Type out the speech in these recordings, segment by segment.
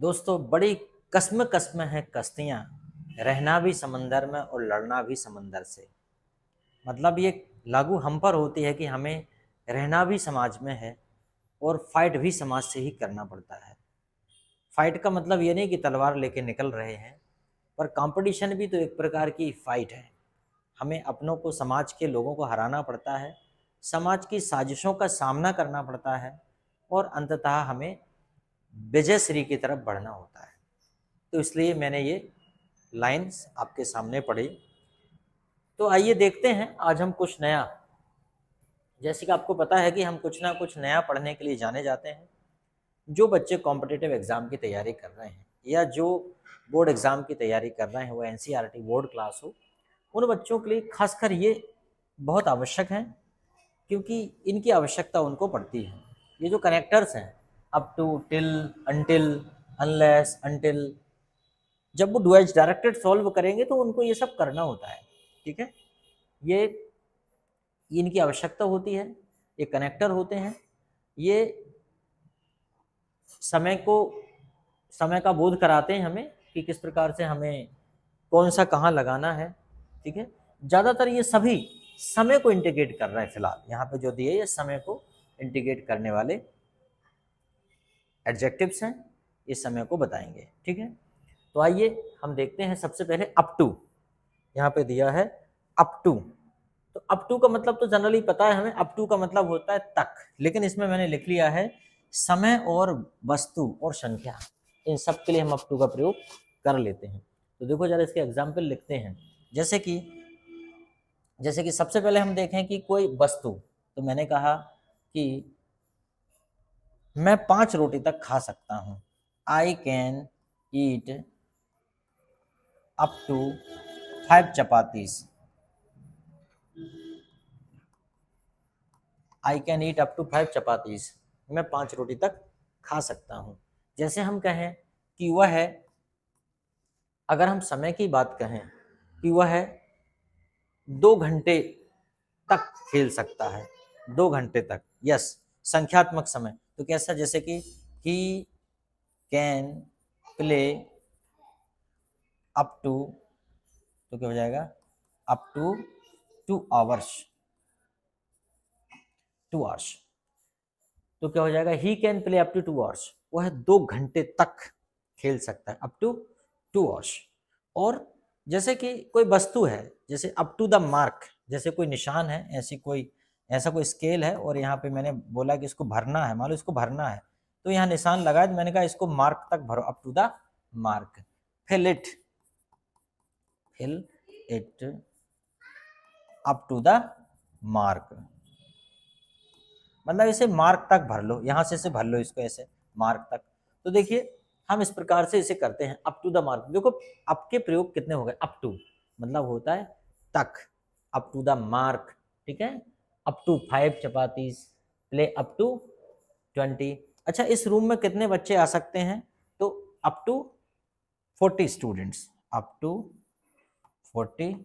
दोस्तों, बड़ी कस्म कस्म है कश्तियाँ, रहना भी समंदर में और लड़ना भी समंदर से। मतलब ये लागू हम पर होती है कि हमें रहना भी समाज में है और फाइट भी समाज से ही करना पड़ता है। फाइट का मतलब ये नहीं कि तलवार लेके निकल रहे हैं, पर कंपटीशन भी तो एक प्रकार की फाइट है। हमें अपनों को, समाज के लोगों को हराना पड़ता है, समाज की साजिशों का सामना करना पड़ता है और अंततः हमें विजय श्री की तरफ बढ़ना होता है। तो इसलिए मैंने ये लाइंस आपके सामने पढ़ी। तो आइए देखते हैं आज हम कुछ नया। जैसे कि आपको पता है कि हम कुछ ना कुछ नया पढ़ने के लिए जाने जाते हैं। जो बच्चे कॉम्पिटिटिव एग्ज़ाम की तैयारी कर रहे हैं या जो बोर्ड एग्ज़ाम की तैयारी कर रहे हैं, वो एनसीईआरटी बोर्ड क्लास हो, उन बच्चों के लिए खासकर ये बहुत आवश्यक है, क्योंकि इनकी आवश्यकता उनको पड़ती है। ये जो कनेक्टर्स हैं, up to, till, until, unless, until, जब वो डुएज डायरेक्टेड सॉल्व करेंगे तो उनको ये सब करना होता है। ठीक है, ये इनकी आवश्यकता होती है। ये कनेक्टर होते हैं, ये समय का बोध कराते हैं हमें कि किस प्रकार से हमें कौन सा कहाँ लगाना है। ठीक है, ज़्यादातर ये सभी समय को इंटीग्रेट कर रहा है। फिलहाल यहाँ पे जो दिए ये समय को इंटीग्रेट करने वाले एडजेक्टिव्स हैं, ये समय को बताएंगे। ठीक है, तो आइए हम देखते हैं। सबसे पहले अप टू, यहाँ पे दिया है अप टू। तो अप टू का मतलब तो जनरली पता है हमें, अप टू का मतलब होता है तक, लेकिन इसमें मैंने लिख लिया है समय और वस्तु और संख्या, इन सब के लिए हम अप टू का प्रयोग कर लेते हैं। तो देखो जरा इसके एग्जाम्पल लिखते हैं। जैसे कि सबसे पहले हम देखें कि कोई वस्तु, तो मैंने कहा कि मैं 5 रोटी तक खा सकता हूं। I can eat up to 5 chapatis. I can eat up to 5 chapatis, मैं 5 रोटी तक खा सकता हूं। जैसे हम कहें कि वह है, अगर हम समय की बात कहें कि वह 2 घंटे तक खेल सकता है, 2 घंटे तक, यस, संख्यात्मक समय। तो कैसा, जैसे कि he can play up to, तो क्या हो जाएगा, अप टू 2 आवर्स, 2 आवर्स। तो क्या हो जाएगा, he can play up to 2 hours, वह 2 घंटे तक खेल सकता है, अप टू 2 आवर्स। और जैसे कि कोई वस्तु है, जैसे अप टू द मार्क, जैसे कोई निशान है, ऐसा कोई स्केल है और यहाँ पे मैंने बोला कि इसको भरना है, मान लो इसको भरना है, तो यहाँ निशान लगाया, तो मैंने कहा इसको मार्क तक भरो, up to the mark. Fill it up to the mark, मतलब इसे मार्क तक भर लो, यहाँ से भर लो इसको ऐसे मार्क तक। तो देखिए हम इस प्रकार से इसे करते हैं, अप टू द मार्क। देखो अप के प्रयोग कितने हो गए, अप टू मतलब होता है तक, अप टू द मार्क। ठीक है, up to 5 chapatis, play up to 20। अच्छा, इस रूम में कितने बच्चे आ सकते हैं, तो up to 40 students, up to 40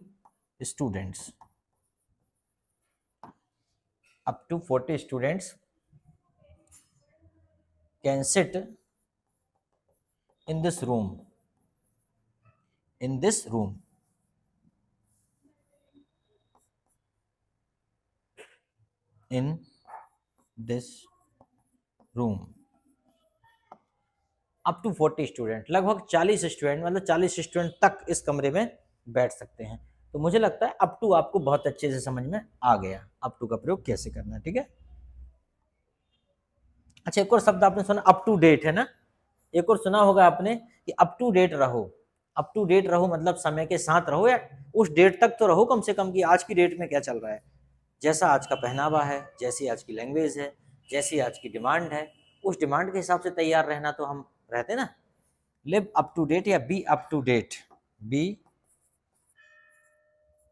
students, up to 40 students can sit in this room, in this room, in this room, up to 40 student, लगभग 40 स्टूडेंट, मतलब 40 स्टूडेंट तक इस कमरे में बैठ सकते हैं। तो मुझे लगता है अप टू आपको बहुत अच्छे से समझ में आ गया, अप टू का प्रयोग कैसे करना है। ठीक है, अच्छा एक और शब्द आपने सुना, अप टू डेट, है ना। एक और सुना होगा आपने कि अप टू डेट रहो। अप टू डेट रहो मतलब समय के साथ रहो, या उस डेट तक तो रहो कम से कम, कि आज की डेट में क्या चल रहा है, जैसा आज का पहनावा है, जैसी आज की लैंग्वेज है, जैसी आज की डिमांड है, उस डिमांड के हिसाब से तैयार रहना तो हम रहते ना। लिव अप टू डेट या be up to date, be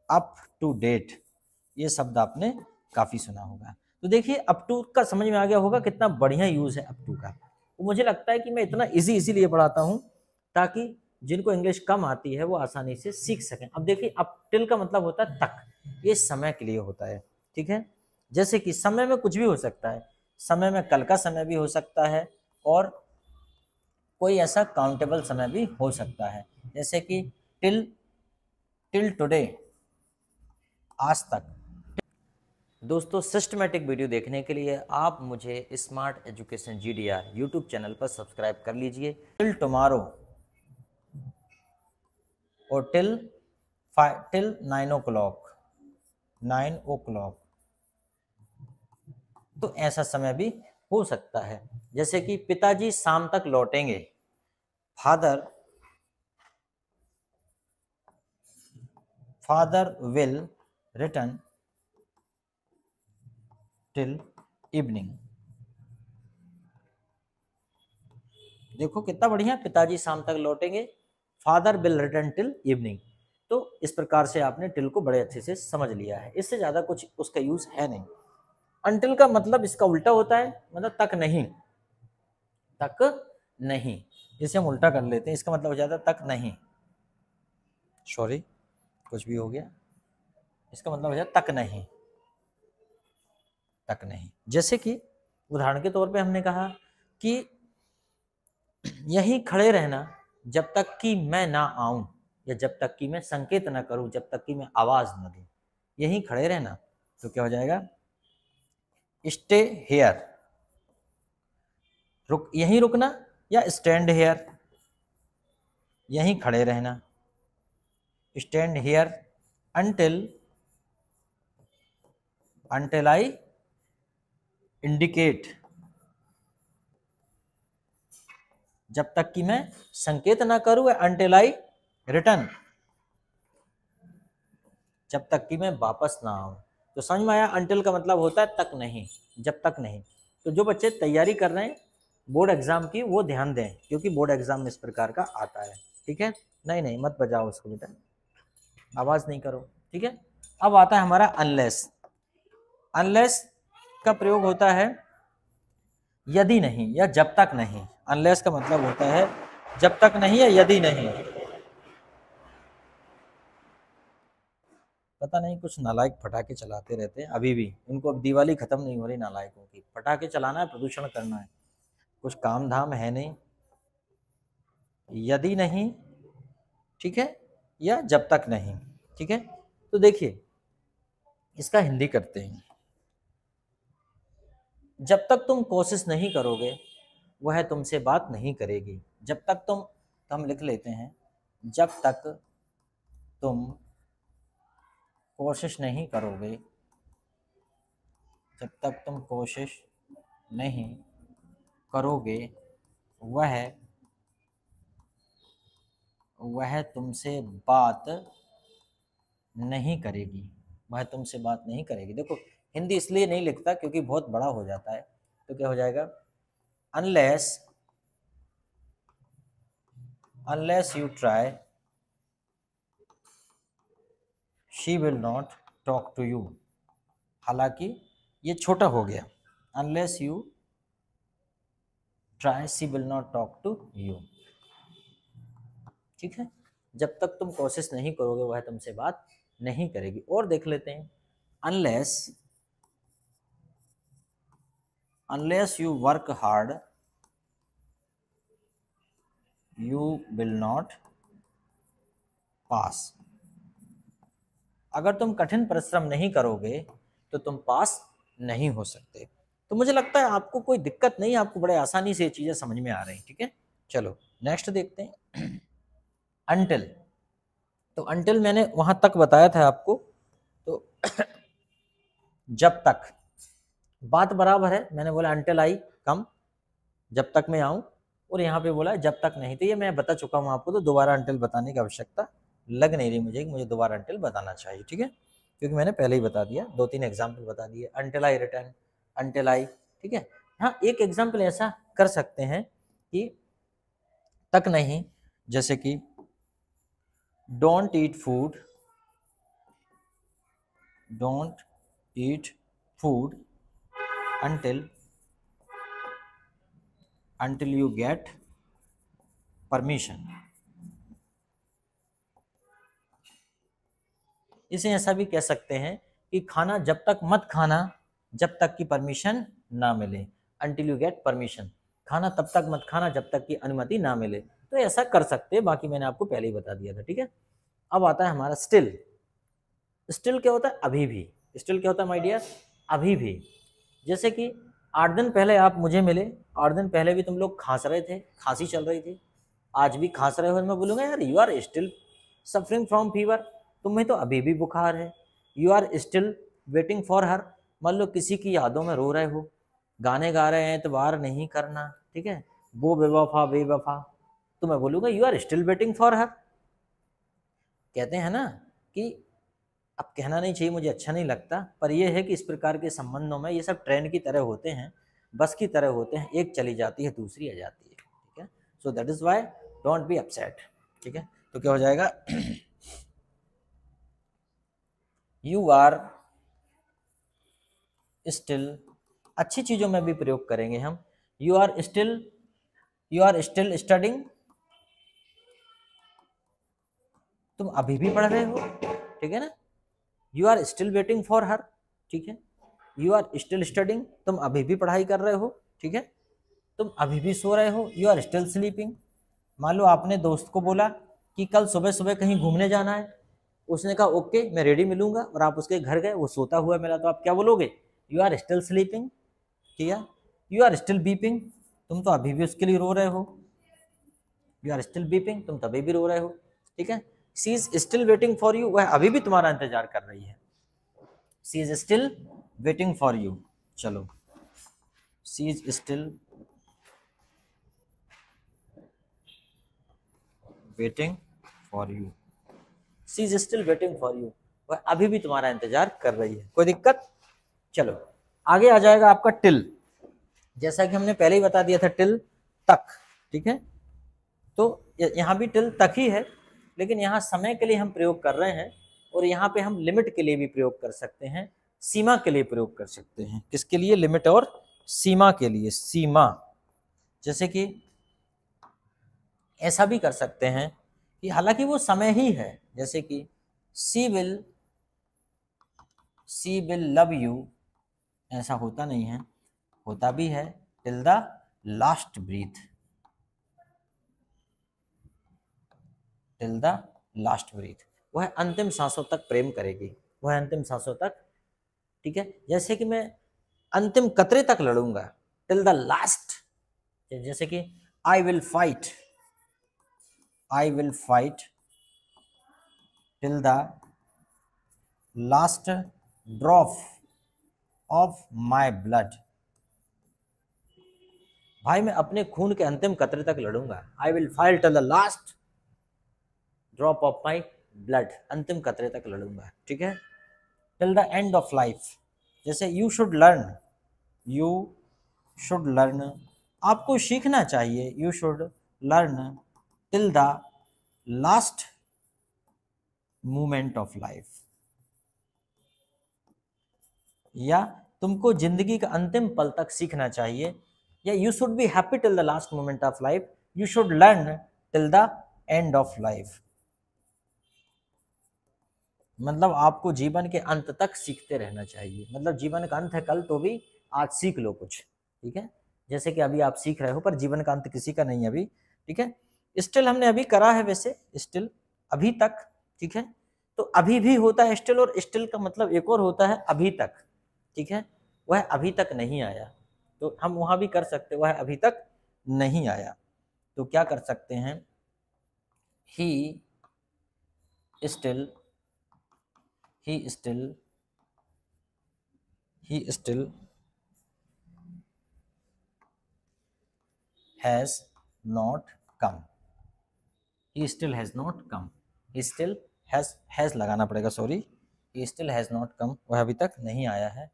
up to date, ये शब्द आपने काफी सुना होगा। तो देखिए अप टू का समझ में आ गया होगा कितना बढ़िया यूज है अप टू का। तो मुझे लगता है कि मैं इतना इसीलिए पढ़ाता हूँ ताकि जिनको इंग्लिश कम आती है वो आसानी से सीख सकें। अब देखिए अप टिल का मतलब होता है तक, ये समय के लिए होता है। ठीक है, जैसे कि समय में कुछ भी हो सकता है, समय में कल का समय भी हो सकता है और कोई ऐसा काउंटेबल समय भी हो सकता है, जैसे कि टिल टुडे, आज तक। दोस्तों, सिस्टमेटिक वीडियो देखने के लिए आप मुझे smart education GDR YouTube channel पर सब्सक्राइब कर लीजिए। टिल टुमारो और टिल 9 o'clock, तो ऐसा समय भी हो सकता है। जैसे कि पिताजी शाम तक लौटेंगे, father will return till evening. देखो कितना बढ़िया, पिताजी शाम तक लौटेंगे, father will return till evening. तो इस प्रकार से आपने टिल को बड़े अच्छे से समझ लिया है, इससे ज्यादा कुछ उसका यूज है नहीं। अनटिल का मतलब इसका उल्टा होता है, मतलब तक नहीं। इसे हम उल्टा कर लेते हैं, इसका मतलब हो जाता है तक नहीं, सॉरी कुछ भी हो गया, इसका मतलब हो जाता तक नहीं। जैसे कि उदाहरण के तौर पे हमने कहा कि यहीं खड़े रहना जब तक कि मैं ना आऊं, या जब तक कि मैं संकेत ना करूं, जब तक कि मैं आवाज ना दूं, यहीं खड़े रहना। तो क्या हो जाएगा, स्टे हेयर, यहीं रुकना, या स्टैंड हेयर, यहीं खड़े रहना, stand hair until I indicate, जब तक कि मैं संकेत ना करूं, until I return, जब तक कि मैं वापस ना आऊं। तो समझ में आया, until का मतलब होता है तक नहीं, जब तक नहीं। तो जो बच्चे तैयारी कर रहे हैं बोर्ड एग्जाम की, वो ध्यान दें, क्योंकि बोर्ड एग्जाम में इस प्रकार का आता है। ठीक है, नहीं मत बजाओ उसको बेटा, आवाज नहीं करो। ठीक है, अब आता है हमारा अनलेस। अनलेस का प्रयोग होता है यदि नहीं या जब तक नहीं। अनलेस का मतलब होता है जब तक नहीं या यदि नहीं। पता नहीं कुछ नालायक पटाखे चलाते रहते हैं अभी भी, उनको अब दिवाली खत्म नहीं हो रही नालायकों की। पटाखे चलाना है, प्रदूषण करना है, कुछ काम धाम है नहीं। यदि नहीं, ठीक है, या जब तक नहीं। ठीक है, तो देखिए इसका हिंदी करते हैं। जब तक तुम कोशिश नहीं करोगे वह तुमसे बात नहीं करेगी। जब तक तुम, तो हम लिख लेते हैं, जब तक तुम कोशिश नहीं करोगे, जब तक तुम कोशिश नहीं करोगे वह तुमसे बात नहीं करेगी, वह तुमसे बात नहीं करेगी। देखो हिंदी इसलिए नहीं लिखता क्योंकि बहुत बड़ा हो जाता है, तो क्या हो जाएगा, unless you try she will not talk to you. हालांकि ये छोटा हो गया, unless you try she will not talk to you. ठीक है, जब तक तुम कोशिश नहीं करोगे वह तुमसे बात नहीं करेगी। और देख लेते हैं, unless you work hard you will not pass. अगर तुम कठिन परिश्रम नहीं करोगे तो तुम पास नहीं हो सकते। तो मुझे लगता है आपको कोई दिक्कत नहीं, आपको बड़े आसानी से ये चीजें समझ में आ रही। ठीक है, चलो नेक्स्ट देखते हैं, अनटिल। तो अनटिल मैंने वहां तक बताया था आपको, तो जब तक, बात बराबर है, मैंने बोला अनटिल आई कम, जब तक मैं आऊं, और यहाँ पे बोला जब तक नहीं। तो ये मैं बता चुका हूँ आपको, तो दोबारा अनटिल बताने की आवश्यकता लग नहीं रही मुझे कि मुझे दोबारा अनटिल बताना चाहिए। ठीक है, क्योंकि मैंने पहले ही बता दिया, 2-3 एग्जाम्पल बता दिए, until I return, until I. ठीक है, हाँ एक एग्जाम्पल ऐसा कर सकते हैं कि तक नहीं, जैसे कि don't eat food until you get permission। इसे ऐसा भी कह सकते हैं कि खाना जब तक मत खाना जब तक कि परमिशन ना मिले, until you get permission। खाना तब तक मत खाना जब तक की अनुमति ना मिले। तो ऐसा कर सकते हैं, बाकी मैंने आपको पहले ही बता दिया था, ठीक है। अब आता है हमारा स्टिल। स्टिल क्या होता है? अभी भी। स्टिल क्या होता है माय डियर? अभी भी। जैसे कि 8 दिन पहले आप मुझे मिले, 8 दिन पहले भी तुम लोग खांस रहे थे, खांसी चल रही थी, आज भी खांस रहे हो, मैं बोलूँगा यार you are still suffering from fever, तुम्हें तो अभी भी बुखार है। You are still waiting for her, मान लो किसी की यादों में रो रहे हो, गाने गा रहे हैं, एतबार नहीं करना, ठीक है, वो बेवफा बेवफा, तो मैं बोलूँगा you are still waiting for her. कहते हैं ना कि अब कहना नहीं चाहिए, मुझे अच्छा नहीं लगता, पर यह है कि इस प्रकार के संबंधों में ये सब ट्रेन की तरह होते हैं, बस की तरह होते हैं, एक चली जाती है दूसरी आ जाती है, ठीक है। So that is why don't be upset, ठीक है। तो क्या हो जाएगा? यू आर स्टिल, अच्छी चीजों में भी प्रयोग करेंगे हम। यू आर स्टिल स्टडिंग, तुम अभी भी पढ़ रहे हो, ठीक है ना। You are still waiting for her, ठीक है। यू आर स्टिल स्टडिंग, तुम अभी भी पढ़ाई कर रहे हो, ठीक है। तुम अभी भी सो रहे हो, यू आर स्टिल स्लीपिंग। मान लो आपने दोस्त को बोला कि कल सुबह सुबह कहीं घूमने जाना है, उसने कहा ओके मैं रेडी मिलूंगा, और आप उसके घर गए, वो सोता हुआ मिला, तो आप क्या बोलोगे? यू आर स्टिल स्लीपिंग, ठीक है। यू आर स्टिल बीपिंग, तुम तो अभी भी उसके लिए रो रहे हो, यू आर स्टिल बीपिंग, तुम तभी भी रो रहे हो, ठीक है। She is still waiting for you, वह अभी भी तुम्हारा इंतजार कर रही है। She is still waiting for you, चलो, she is still waiting for you, she is still waiting for you, वह अभी भी तुम्हारा इंतजार कर रही है। कोई दिक्कत? चलो आगे आ जाएगा आपका टिल। जैसा कि हमने पहले ही बता दिया था, टिल तक, ठीक है। तो यहाँ भी टिल तक ही है, लेकिन यहाँ समय के लिए हम प्रयोग कर रहे हैं, और यहाँ पे हम लिमिट के लिए भी प्रयोग कर सकते हैं, सीमा के लिए प्रयोग कर सकते हैं। किसके लिए? लिमिट और सीमा के लिए। सीमा, जैसे कि ऐसा भी कर सकते हैं कि हालांकि वो समय ही है, जैसे कि सी विल लव यू, ऐसा होता नहीं है, होता भी है, till the last breath, till the last breath, वह अंतिम सांसों तक प्रेम करेगी, वह अंतिम सांसों तक, ठीक है। जैसे कि मैं अंतिम कतरे तक लड़ूंगा, टिल द लास्ट, जैसे कि I will fight till the last drop of my blood, भाई मैं अपने खून के अंतिम कतरे तक लड़ूंगा। I will fight till the last drop of my blood, अंतिम कतरे तक लड़ूंगा, ठीक है। Till the end of life, जैसे यू शुड लर्न, आपको सीखना चाहिए, you should learn till the last moment of life, या तुमको जिंदगी का अंतिम पल तक सीखना चाहिए, या you should be happy till the last moment of life, you should learn till the end of life. मतलब आपको जीवन के अंत तक सीखते रहना चाहिए, मतलब जीवन का अंत है कल, तो भी आज सीख लो कुछ, ठीक है। जैसे कि अभी आप सीख रहे हो, पर जीवन का अंत किसी का नहीं है अभी, ठीक है। स्टिल हमने अभी करा है, वैसे स्टिल अभी तक, ठीक है। तो अभी भी होता है स्टिल, और स्टिल का मतलब एक और होता है अभी तक, ठीक है। वह अभी तक नहीं आया, तो हम वहां भी कर सकते, वह अभी तक नहीं आया, तो क्या कर सकते हैं? He still has not come, he still has not come, he still has लगाना पड़ेगा, sorry, he still has not come, वह अभी तक नहीं आया है।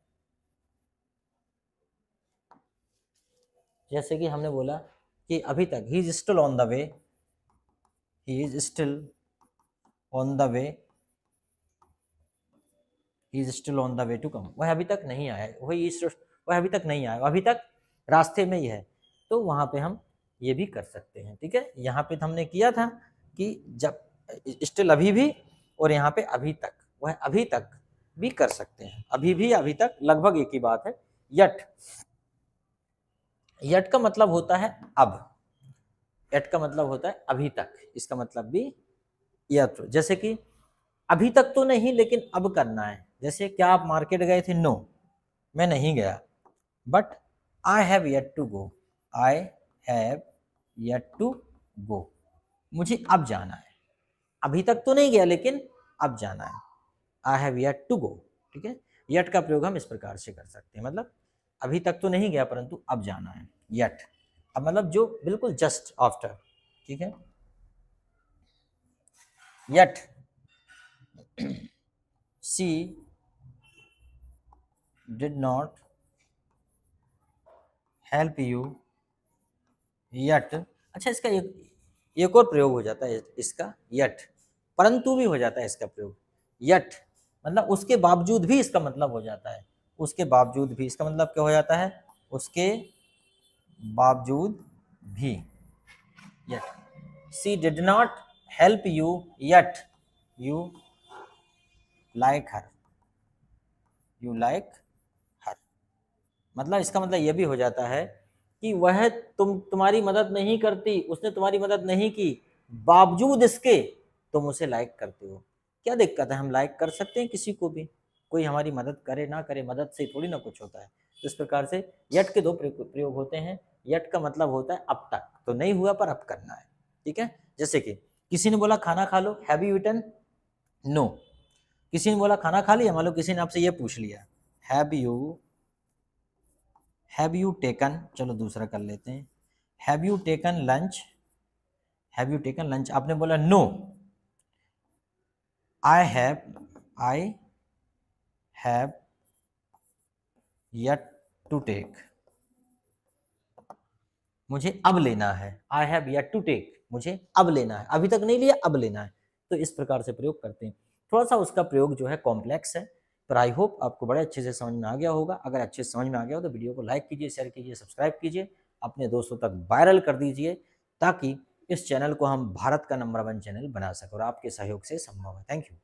जैसे कि हमने बोला कि अभी तक he is still on the way, he is still on the way, he is still on the way to come, वह अभी तक नहीं आया, वह अभी तक नहीं आया, अभी तक रास्ते में ही है, तो वहां पे हम ये भी कर सकते हैं, ठीक है। यहाँ पे हमने किया था कि जब स्टिल अभी भी, और यहाँ पे अभी तक, वह अभी तक भी कर सकते हैं, अभी भी अभी तक लगभग एक ही बात है। यट यट का मतलब होता है अब, यट का मतलब होता है अभी तक, इसका मतलब भी यट। जैसे कि अभी तक तो नहीं लेकिन अब करना है। जैसे क्या आप मार्केट गए थे? नो, मैं नहीं गया। But I have yet to go, I have yet to go, मुझे अब जाना है। अभी तक तो नहीं गया लेकिन अब जाना है, I have yet to go. ठीक है, येट का प्रयोग हम इस प्रकार से कर सकते हैं, मतलब अभी तक तो नहीं गया परंतु अब जाना है, येट। अब मतलब जो बिल्कुल जस्ट आफ्टर। ठीक है, yet she did not help you yet. अच्छा, इसका एक और प्रयोग हो जाता है इसका, येट, परंतु भी हो जाता है इसका प्रयोग। येट मतलब उसके बावजूद भी, इसका मतलब हो जाता है उसके बावजूद भी। इसका मतलब क्या हो जाता है? उसके बावजूद भी, yet. She did not help you yet you like her, you like her. मतलब इसका मतलब यह भी हो जाता है कि वह तुम्हारी मदद नहीं करती, उसने तुम्हारी मदद नहीं की, बावजूद इसके तुम उसे लाइक करते हो। क्या दिक्कत है, हम लाइक कर सकते हैं किसी को भी, कोई हमारी मदद करे ना करे, मदद से थोड़ी ना कुछ होता है। तो इस प्रकार से यट के दो प्रयोग होते हैं। यट का मतलब होता है अब तक, तो नहीं हुआ पर अब करना है। ठीक है, जैसे कि किसी ने बोला खाना खा लो, हैव यू ईटन? नो। किसी ने बोला खाना खा लिया, मान लो किसी ने आपसे ये पूछ लिया, हैव यू टेकन, चलो दूसरा कर लेते हैं, have you taken lunch, have you taken lunch, आपने बोला no, I have yet to take, मुझे अब लेना है, I have yet to take, मुझे अब लेना है, अभी तक नहीं लिया, अब लेना है। तो इस प्रकार से प्रयोग करते हैं। थोड़ा सा उसका प्रयोग जो है कॉम्प्लेक्स है, पर आई होप आपको बड़े अच्छे से समझ में आ गया होगा। अगर अच्छे से समझ में आ गया हो तो वीडियो को लाइक कीजिए, शेयर कीजिए, सब्सक्राइब कीजिए, अपने दोस्तों तक वायरल कर दीजिए, ताकि इस चैनल को हम भारत का नंबर 1 चैनल बना सकें, और आपके सहयोग से संभव है। Thank you.